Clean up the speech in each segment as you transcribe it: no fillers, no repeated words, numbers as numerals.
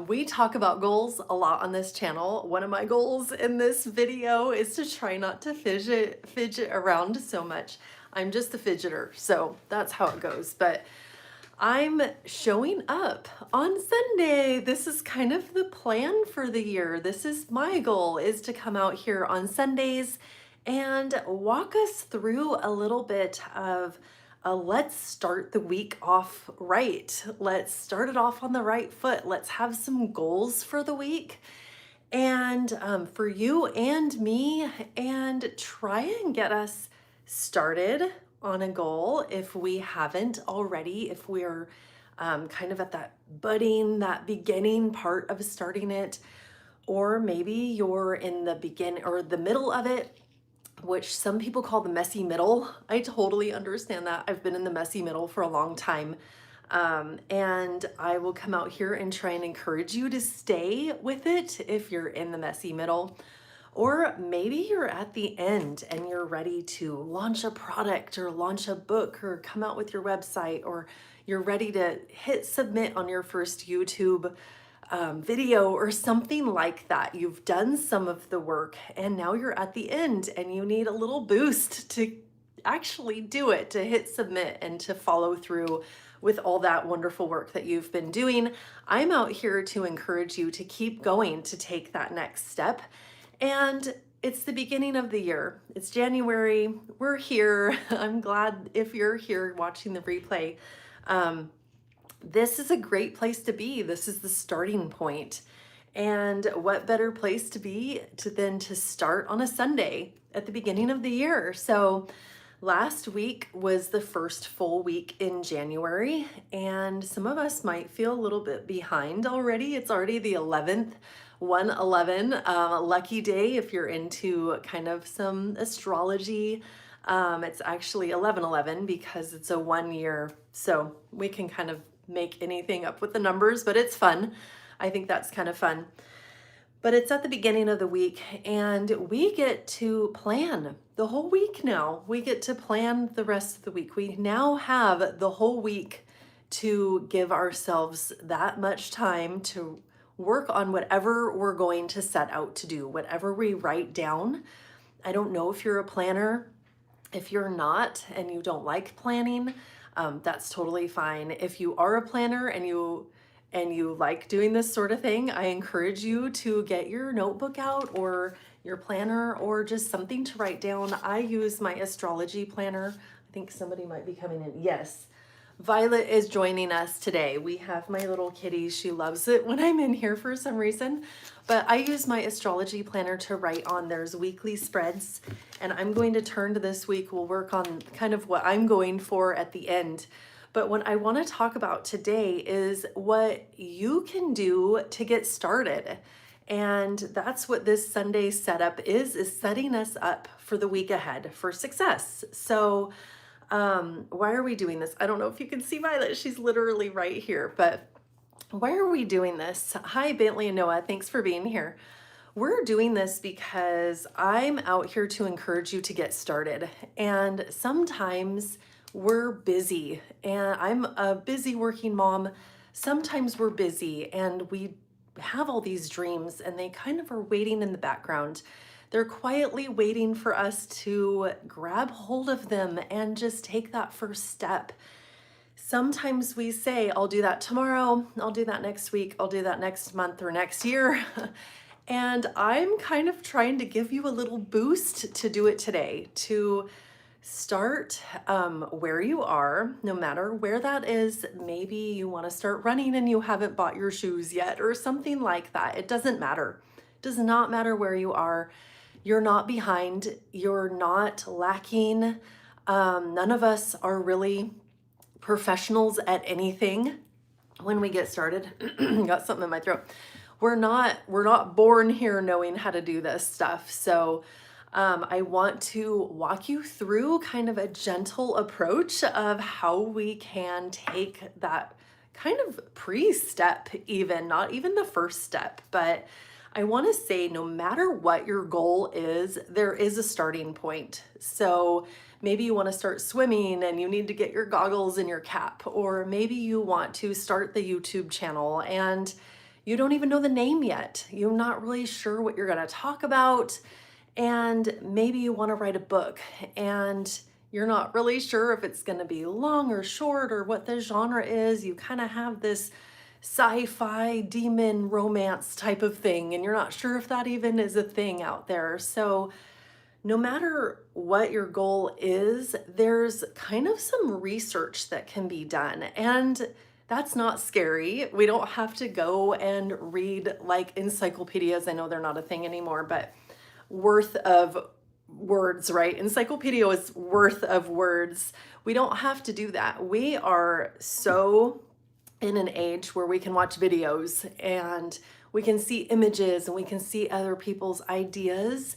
We talk about goals a lot on this channel. One of my goals in this video is to try not to fidget around so much. I'm just a fidgeter, so that's how it goes. But I'm showing up on Sunday. This is kind of the plan for the year. This is my goal, is to come out here on Sundays and walk us through a little bit of let's start the week off right. Let's start it off on the right foot. Let's have some goals for the week and for you and me, and try and get us started on a goal if we haven't already, if we're kind of at that beginning part of starting it, or maybe you're in the begin or the middle of it, which some people call the messy middle. I totally understand that. I've been in the messy middle for a long time. And I will come out here and try and encourage you to stay with it if you're in the messy middle. Or maybe you're at the end and you're ready to launch a product or launch a book or come out with your website, or you're ready to hit submit on your first YouTube video or something like that. You've done some of the work and now you're at the end and you need a little boost to actually do it, to hit submit and to follow through with all that wonderful work that you've been doing. I'm out here to encourage you to keep going, to take that next step. And it's the beginning of the year. It's January. We're here. I'm glad if you're here watching the replay. This is a great place to be. This is the starting point. And what better place to be than to start on a Sunday at the beginning of the year? So last week was the first full week in January, and some of us might feel a little bit behind already. It's already the 11th, 111, lucky day if you're into kind of some astrology. It's actually 1111 because it's a 1 year, so we can kind of make anything up with the numbers, but it's fun. I think that's kind of fun. But it's at the beginning of the week and we get to plan the whole week now. We get to plan the rest of the week. We now have the whole week to give ourselves that much time to work on whatever we're going to set out to do, whatever we write down. I don't know if you're a planner. If you're not and you don't like planning, that's totally fine. If you are a planner and you like doing this sort of thing, I encourage you to get your notebook out or your planner or just something to write down. I use my astrology planner. I think somebody might be coming in. Yes, Violet is joining us today. We have my little kitty. She loves it when I'm in here for some reason. But I use my astrology planner to write on. There's weekly spreads, and I'm going to turn to this week. We'll work on kind of what I'm going for at the end. But what I want to talk about today is what you can do to get started. And that's what this Sunday setup is setting us up for the week ahead for success. So why are we doing this? I don't know if you can see Violet. She's literally right here, but why are we doing this? Hi, Bentley and Noah. Thanks for being here. We're doing this because I'm out here to encourage you to get started. And sometimes we're busy, and I'm a busy working mom. Sometimes we're busy and we have all these dreams and they kind of are waiting in the background. They're quietly waiting for us to grab hold of them and just take that first step. Sometimes we say, I'll do that tomorrow, I'll do that next week, I'll do that next month or next year. And I'm kind of trying to give you a little boost to do it today, to start where you are, no matter where that is. Maybe you want to start running and you haven't bought your shoes yet or something like that. It doesn't matter. It does not matter where you are. You're not behind. You're not lacking. None of us are really professionals at anything when we get started. Got something in my throat. We're not born here knowing how to do this stuff. So I want to walk you through kind of a gentle approach of how we can take that kind of pre-step, even not even the first step, but I want to say no matter what your goal is, there is a starting point. So maybe you want to start swimming and you need to get your goggles and your cap, or maybe you want to start the YouTube channel and you don't even know the name yet. You're not really sure what you're going to talk about. And maybe you want to write a book and you're not really sure if it's going to be long or short or what the genre is. You kind of have this sci-fi demon romance type of thing, and you're not sure if that even is a thing out there. So no matter what your goal is, there's kind of some research that can be done. And that's not scary. We don't have to go and read like encyclopedias. I know they're not a thing anymore, but worth of words, right? Encyclopedia is worth of words. We don't have to do that. We are so in an age where we can watch videos and we can see images and we can see other people's ideas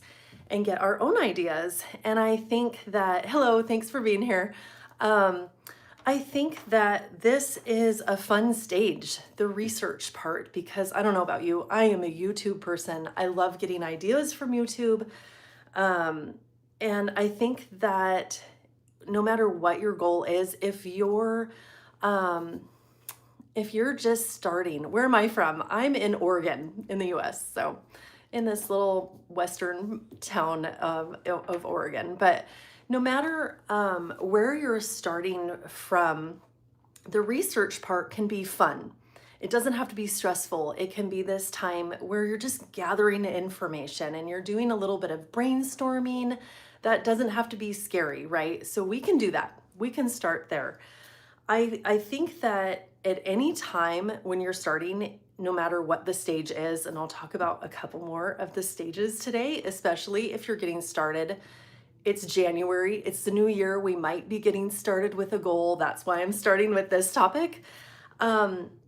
and get our own ideas. And I think that, hello, thanks for being here. I think that this is a fun stage, the research part, because I don't know about you, I am a YouTube person. I love getting ideas from YouTube. And I think that no matter what your goal is, if you're just starting, where am I from? I'm in Oregon in the US. So in this little western town of Oregon. But no matter where you're starting from, the research part can be fun. It doesn't have to be stressful. It can be this time where you're just gathering information and you're doing a little bit of brainstorming. That doesn't have to be scary, right? So we can do that. We can start there. I think that at any time when you're starting, no matter what the stage is, and I'll talk about a couple more of the stages today, especially if you're getting started. It's January, it's the new year. We might be getting started with a goal. That's why I'm starting with this topic.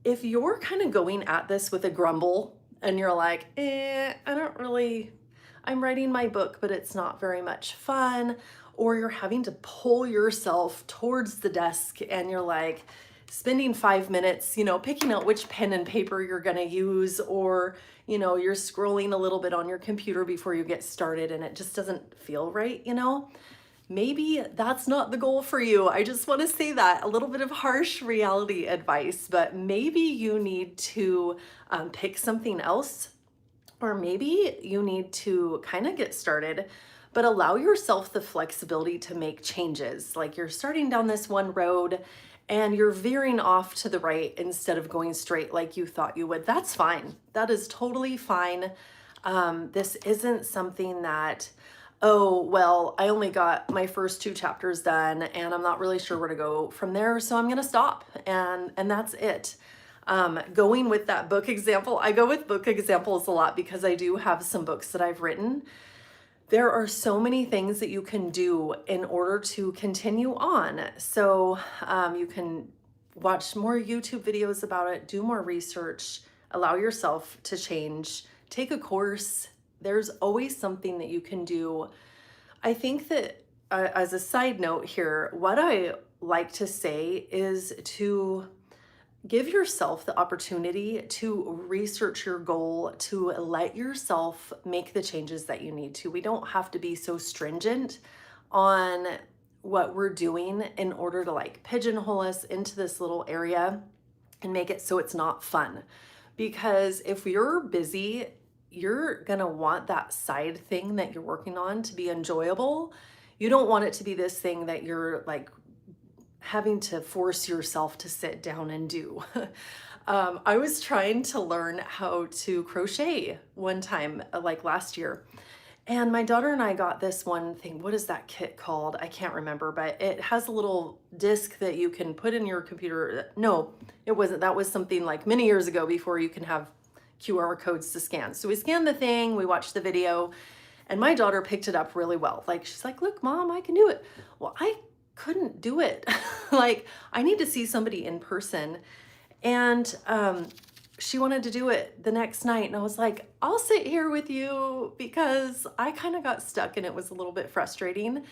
If you're kind of going at this with a grumble and you're like, I'm writing my book, but it's not very much fun, or you're having to pull yourself towards the desk and you're like spending 5 minutes, picking out which pen and paper you're going to use, or, you're scrolling a little bit on your computer before you get started and it just doesn't feel right, maybe that's not the goal for you. I just want to say that, a little bit of harsh reality advice, but maybe you need to pick something else, or maybe you need to kind of get started, but allow yourself the flexibility to make changes. Like you're starting down this one road and you're veering off to the right instead of going straight like you thought you would. That's fine. That is totally fine. This isn't something that, oh, well, I only got my first 2 chapters done and I'm not really sure where to go from there, so I'm going to stop and that's it. Going with that book example, I go with book examples a lot because I do have some books that I've written. There are so many things that you can do in order to continue on. So you can watch more YouTube videos about it, do more research, allow yourself to change, take a course. There's always something that you can do. I think that as a side note here, what I like to say is to give yourself the opportunity to research your goal, to let yourself make the changes that you need to. We don't have to be so stringent on what we're doing in order to like pigeonhole us into this little area and make it so it's not fun. Because if you're busy, you're gonna want that side thing that you're working on to be enjoyable. You don't want it to be this thing that you're like having to force yourself to sit down and do. I was trying to learn how to crochet one time, like last year. And my daughter and I got this one thing. What is that kit called? I can't remember, but it has a little disc that you can put in your computer. No, it wasn't. That was something like many years ago before you can have QR codes to scan. So we scanned the thing, we watched the video, and my daughter picked it up really well. Like, she's like, look, Mom, I can do it. Well, I couldn't do it. Like, I need to see somebody in person. And she wanted to do it the next night. And I was like, I'll sit here with you, because I kind of got stuck and it was a little bit frustrating.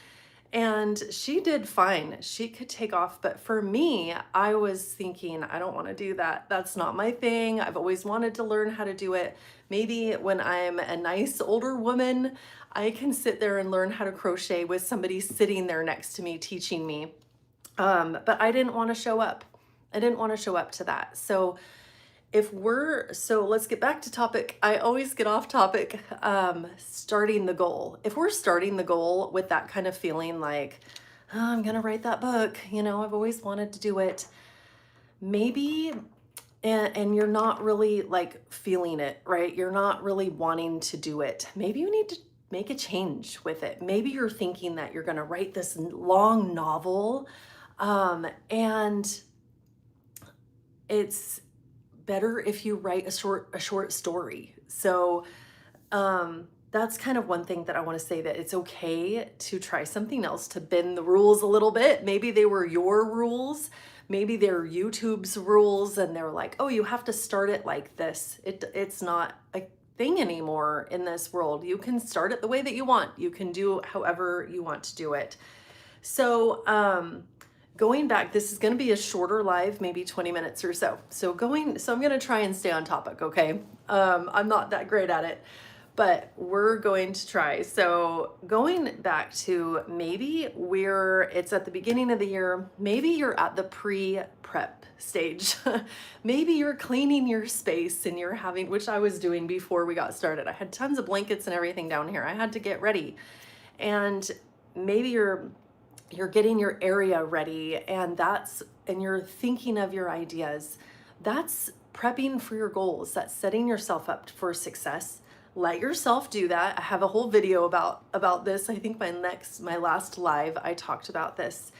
And she did fine. She could take off. But for me, I was thinking, I don't want to do that. That's not my thing. I've always wanted to learn how to do it. Maybe when I'm a nice older woman, I can sit there and learn how to crochet with somebody sitting there next to me teaching me. But I didn't want to show up. I didn't want to show up to that. So so let's get back to topic. I always get off topic. Starting the goal. If we're starting the goal with that kind of feeling like, oh, I'm gonna write that book, I've always wanted to do it. Maybe, and you're not really like feeling it, right? You're not really wanting to do it. Maybe you need to make a change with it. Maybe you're thinking that you're gonna write this long novel, and it's better if you write a short story. So that's kind of one thing that I want to say, that it's okay to try something else, to bend the rules a little bit. Maybe they were your rules, maybe they're YouTube's rules, and they're like, oh, you have to start it like this. It's not a thing anymore in this world. You can start it the way that you want. You can do however you want to do it. So going back, this is going to be a shorter live, maybe 20 minutes or so. So I'm going to try and stay on topic, okay? I'm not that great at it, but we're going to try. So going back to, maybe it's at the beginning of the year, maybe you're at the pre-prep stage. Maybe you're cleaning your space and you're having, which I was doing before we got started. I had tons of blankets and everything down here. I had to get ready. And maybe you're getting your area ready, and you're thinking of your ideas. That's prepping for your goals. That's setting yourself up for success. Let yourself do that. I have a whole video about this. I think my last live, I talked about this.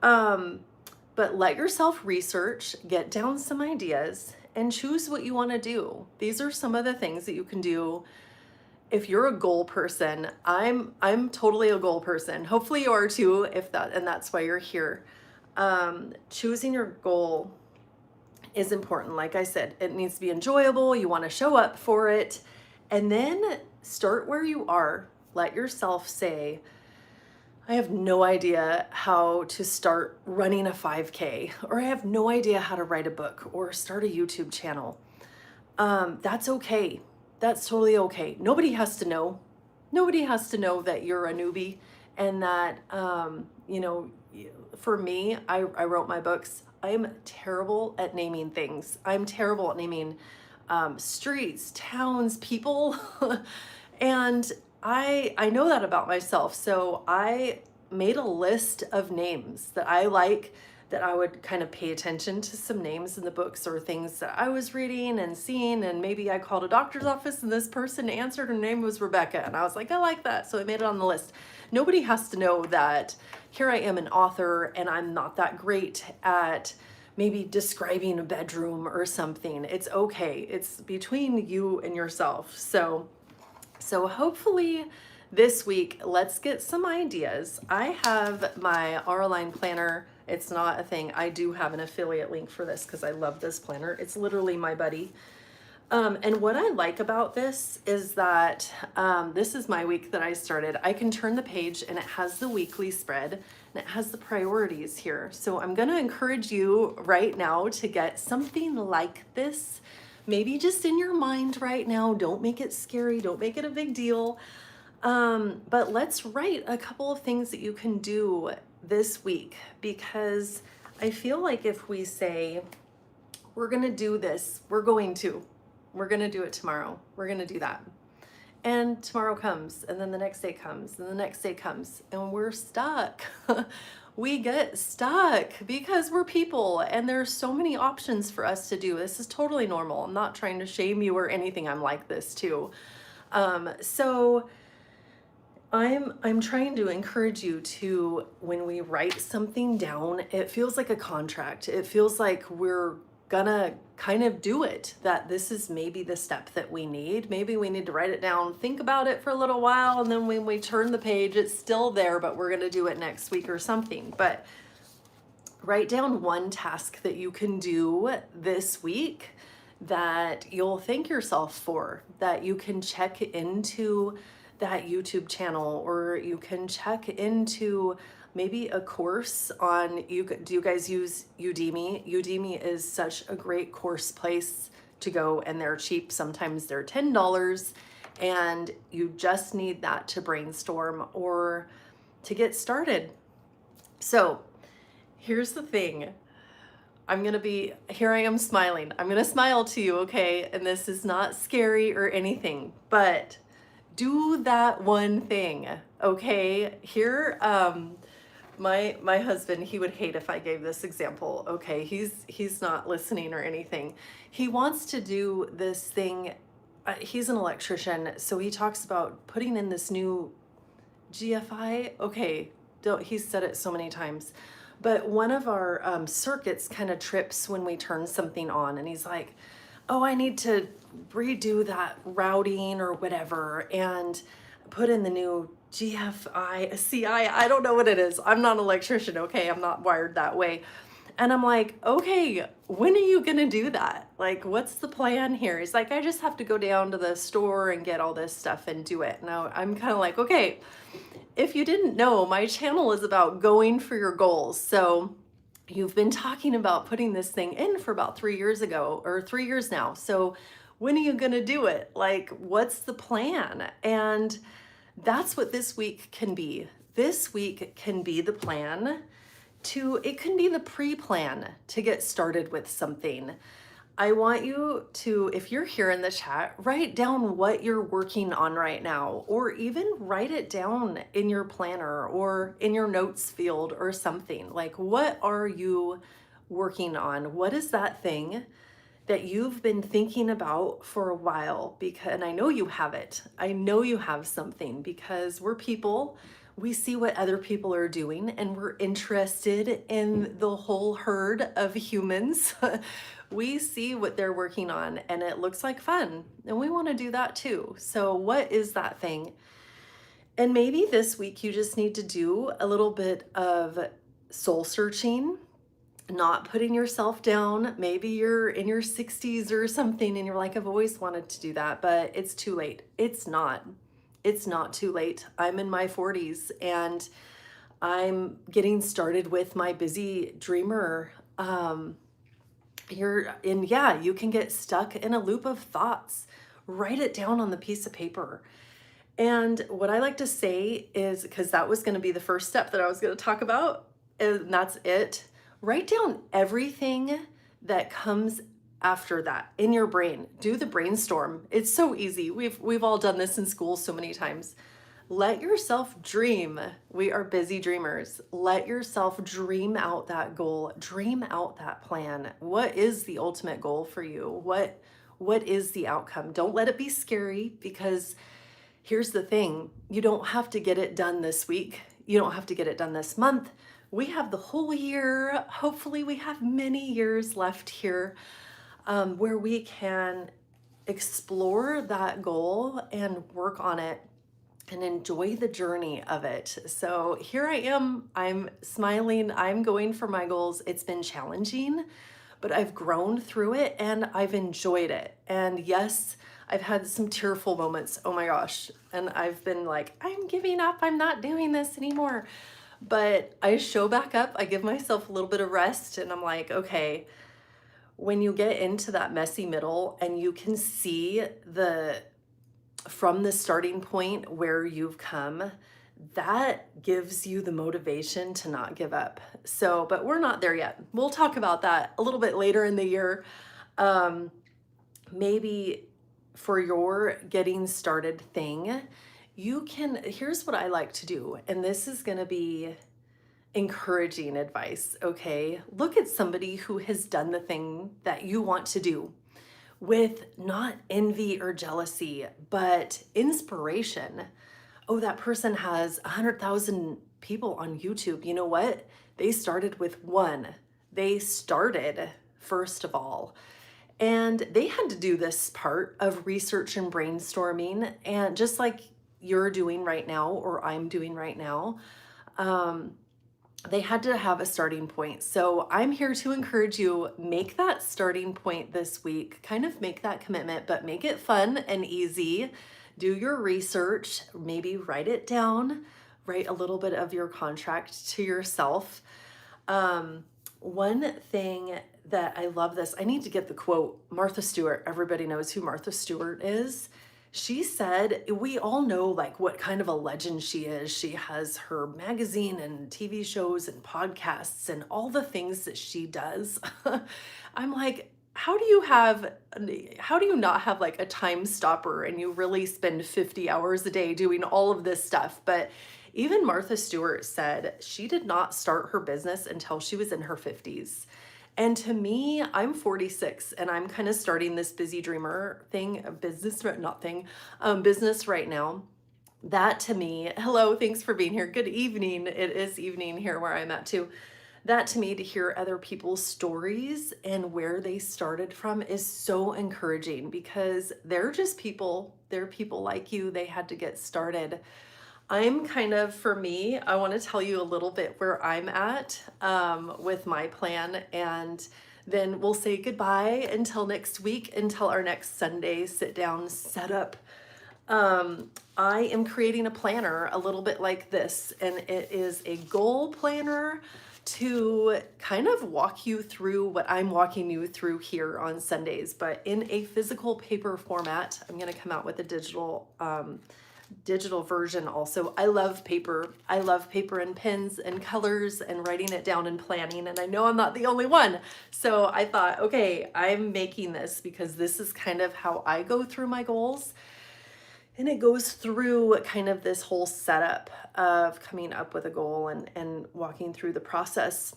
But let yourself research, get down some ideas, and choose what you want to do. These are some of the things that you can do. If you're a goal person, I'm totally a goal person. Hopefully you are too, and that's why you're here. Choosing your goal is important. Like I said, it needs to be enjoyable. You want to show up for it, and then start where you are. Let yourself say, I have no idea how to start running a 5K, or I have no idea how to write a book or start a YouTube channel. That's okay. That's totally okay. Nobody has to know. Nobody has to know that you're a newbie, and that, for me, I wrote my books. I'm terrible at naming things. I'm terrible at naming streets, towns, people. And I know that about myself. So I made a list of names that I like, that I would kind of pay attention to some names in the books or things that I was reading and seeing. And maybe I called a doctor's office and this person answered, her name was Rebecca. And I was like, I like that. So I made it on the list. Nobody has to know that here I am, an author, and I'm not that great at maybe describing a bedroom or something. It's okay. It's between you and yourself. So hopefully this week, let's get some ideas. I have my R-Line planner. It's not a thing. I do have an affiliate link for this because I love this planner. It's literally my buddy. And what I like about this is that this is my week that I started. I can turn the page and it has the weekly spread and it has the priorities here. So I'm going to encourage you right now to get something like this, maybe just in your mind right now. Don't make it scary. Don't make it a big deal. But let's write a couple of things that you can do this week, because I feel like if we say, we're going to do this, we're going to do it tomorrow. We're going to do that. And tomorrow comes, and then the next day comes, and the next day comes, and we're stuck. We get stuck because we're people, and there's so many options for us to do. This is totally normal. I'm not trying to shame you or anything. I'm like this too. So I'm trying to encourage you to, when we write something down, it feels like a contract. It feels like we're gonna kind of do it, that this is maybe the step that we need. Maybe we need to write it down, think about it for a little while, and then when we turn the page, it's still there, but we're gonna do it next week or something. But write down one task that you can do this week that you'll thank yourself for, that you can check into that YouTube channel, or you can check into maybe a course on, do you guys use Udemy? Udemy is such a great course place to go, and they're cheap. Sometimes they're $10, and you just need that to brainstorm or to get started. So here's the thing. I'm gonna be, here I am smiling. I'm gonna smile to you, okay? And this is not scary or anything, but do that one thing, okay? Here, my husband, he would hate if I gave this example, okay? He's not listening or anything. He wants to do this thing. He's an electrician, so he talks about putting in this new GFI. Okay, don't, he's said it so many times, but one of our circuits kind of trips when we turn something on, and he's like, oh, I need to redo that routing or whatever and put in the new GFI, CI. I don't know what it is. I'm not an electrician, okay? I'm not wired that way. And I'm like, okay, when are you gonna do that? Like, what's the plan here? He's like, I just have to go down to the store and get all this stuff and do it. Now I'm kind of like, okay, if you didn't know, my channel is about going for your goals. So you've been talking about putting this thing in for about 3 years ago, or 3 years now. So when are you gonna do it? Like, what's the plan? And that's what this week can be. This week can be the plan to, it can be the pre-plan to get started with something. I want you to, if you're here in the chat, write down what you're working on right now, or even write it down in your planner or in your notes field or something. Like, what are you working on? What is that thing that you've been thinking about for a while? Because, and I know you have it. I know you have something, because we're people. We see what other people are doing, and we're interested in the whole herd of humans. We see what they're working on, and it looks like fun, and we want to do that too. So what is that thing? And maybe this week you just need to do a little bit of soul searching, not putting yourself down. Maybe you're in your 60s or something and you're like, I've always wanted to do that, but it's too late. It's not. It's not too late. I'm in my 40s and I'm getting started with my busy dreamer. You can get stuck in a loop of thoughts. Write it down on the piece of paper. And what I like to say is, because that was going to be the first step that I was going to talk about, and that's it. Write down everything that comes after that in your brain. Do the brainstorm. It's so easy. We've all done this in school so many times. Let yourself dream. We are busy dreamers. Let yourself dream out that goal. Dream out that plan. What is the ultimate goal for you? What is the outcome? Don't let it be scary, because here's the thing. You don't have to get it done this week. You don't have to get it done this month. We have the whole year. Hopefully we have many years left here where we can explore that goal and work on it and enjoy the journey of it. So here I am, I'm smiling, I'm going for my goals. It's been challenging, but I've grown through it and I've enjoyed it. And yes, I've had some tearful moments, oh my gosh. And I've been like, I'm giving up, I'm not doing this anymore. But I show back up, I give myself a little bit of rest, and I'm like, okay, when you get into that messy middle and you can see from the starting point where you've come, that gives you the motivation to not give up. So, but we're not there yet. We'll talk about that a little bit later in the year. Maybe for your getting started thing, here's what I like to do, and this is going to be encouraging advice, okay? Look at somebody who has done the thing that you want to do, with not envy or jealousy, but inspiration. Oh, that person has 100,000 people on YouTube. You know what? They started with one. They started first of all. And they had to do this part of research and brainstorming. And just like you're doing right now, or I'm doing right now, they had to have a starting point. So I'm here to encourage you, make that starting point this week, kind of make that commitment, but make it fun and easy. Do your research, maybe write it down, write a little bit of your contract to yourself. One thing that I love this, I need to get the quote, Martha Stewart, everybody knows who Martha Stewart is. She said, we all know like what kind of a legend she is. She has her magazine and TV shows and podcasts and all the things that she does. I'm like, how do you not have like a time stopper and you really spend 50 hours a day doing all of this stuff? But even Martha Stewart said she did not start her business until she was in her 50s. And to me, I'm 46 and I'm kind of starting this busy dreamer thing, a business, not thing, business right now. That to me, hello, thanks for being here. Good evening. It is evening here where I'm at too. That to me, to hear other people's stories and where they started from is so encouraging because they're just people. They're people like you. They had to get started. I'm kind of, for me, I want to tell you a little bit where I'm at with my plan, and then we'll say goodbye until next week, until our next Sunday sit down setup. I am creating a planner a little bit like this, and it is a goal planner to kind of walk you through what I'm walking you through here on Sundays, but in a physical paper format. I'm going to come out with a digital version also. I love paper. I love paper and pens and colors and writing it down and planning. And I know I'm not the only one. So I thought, okay, I'm making this because this is kind of how I go through my goals. And it goes through kind of this whole setup of coming up with a goal and walking through the process.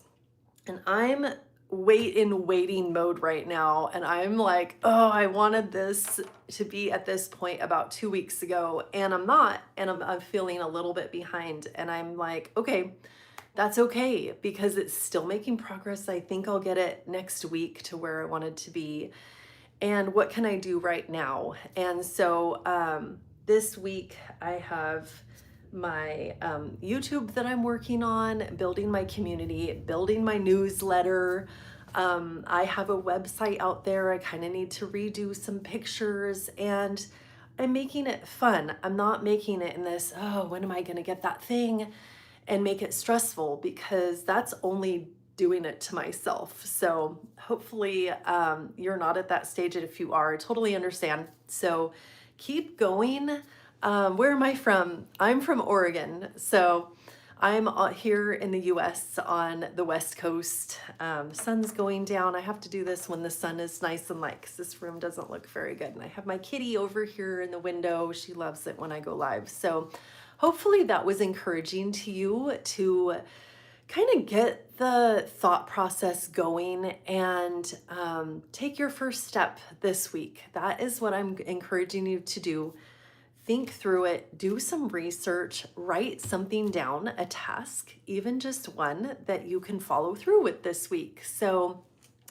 And I'm waiting mode right now. And I'm like, oh, I wanted this to be at this point about 2 weeks ago. And I'm not. And I'm feeling a little bit behind. And I'm like, okay, that's okay because it's still making progress. I think I'll get it next week to where I wanted to be. And what can I do right now? And so this week I have my YouTube that I'm working on, building my community, building my newsletter. I have a website out there. I kind of need to redo some pictures, and I'm making it fun. I'm not making it in this, oh, when am I going to get that thing, and make it stressful, because that's only doing it to myself. So hopefully you're not at that stage. And if you are, I totally understand. So keep going. Where am I from? I'm from Oregon. So I'm here in the US on the West Coast. Sun's going down. I have to do this when the sun is nice and light because this room doesn't look very good. And I have my kitty over here in the window. She loves it when I go live. So hopefully that was encouraging to you to kind of get the thought process going and take your first step this week. That is what I'm encouraging you to do. Think through it, do some research, write something down, a task, even just one that you can follow through with this week. So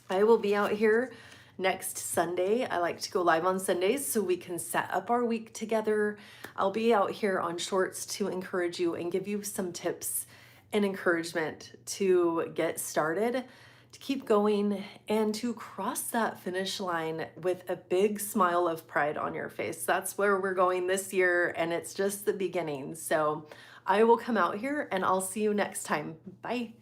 I will be out here next Sunday. I like to go live on Sundays so we can set up our week together. I'll be out here on shorts to encourage you and give you some tips and encouragement to get started, to keep going, and to cross that finish line with a big smile of pride on your face. That's where we're going this year, and it's just the beginning. So I will come out here and I'll see you next time. Bye.